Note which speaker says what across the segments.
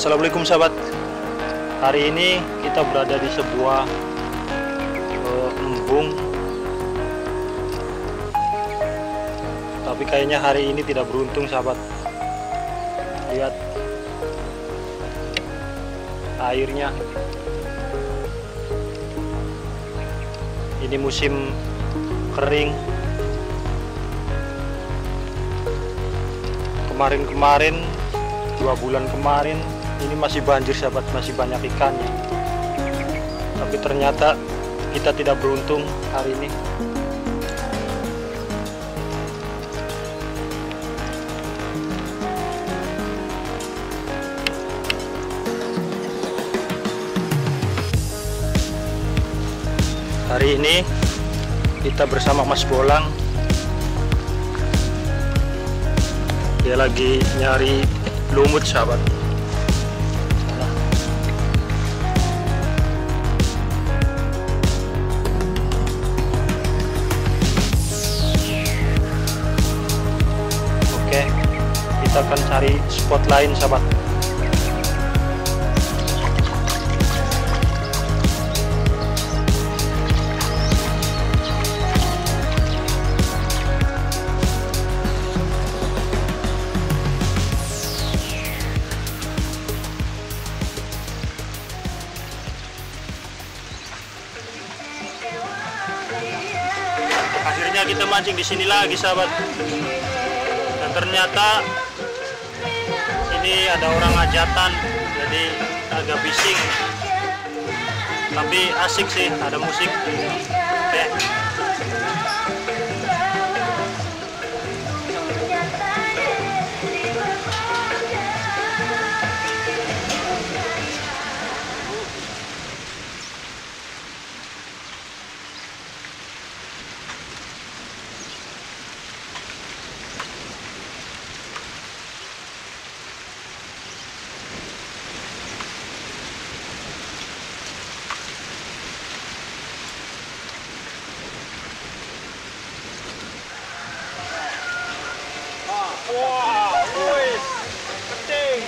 Speaker 1: Assalamualaikum sahabat. Hari ini kita berada di sebuah embung. Tapi kayaknya hari ini tidak beruntung sahabat. Lihat airnya. Ini musim kering. Kemarin-kemarin 2 bulan kemarin ini masih banjir sahabat, masih banyak ikannya. Tapi ternyata kita tidak beruntung hari ini. Hari ini kita bersama Mas Bolang. Dia lagi nyari lumut sahabat. Oke, kita akan cari spot lain sahabat. Akhirnya kita mancing di sini lagi sahabat, dan ternyata ini ada orang hajatan, jadi agak bising, tapi asik sih, ada musik. Oke. Wah, wih, keting.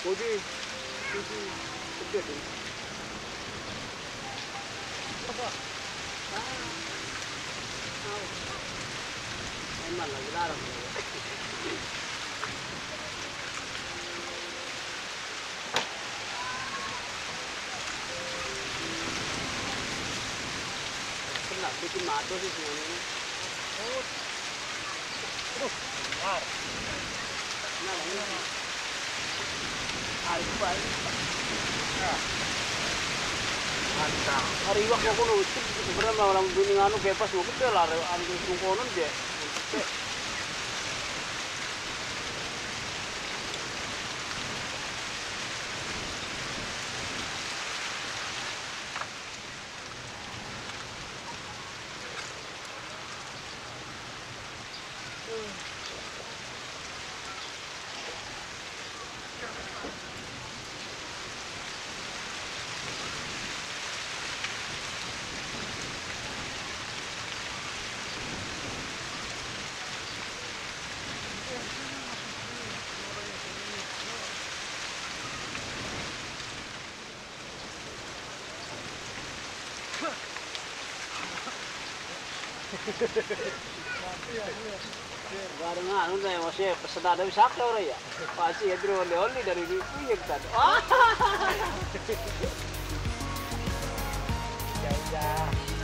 Speaker 2: Odi, odi, gede tuh. Apa? Emang lagi larang. Kena bikin madu sih semuanya ini.
Speaker 1: Benar.
Speaker 2: Nah, ini. Hari baik.
Speaker 1: Mantap.
Speaker 2: Hari waktu aku nutup sebenarnya orang bini anu bebas mau gede lah anu sungkonon dia. Bareng anu deh masih pesen ada bisa ke orang ya. Pasti ya oleh-oleh dari punya kita.
Speaker 1: Ya udah.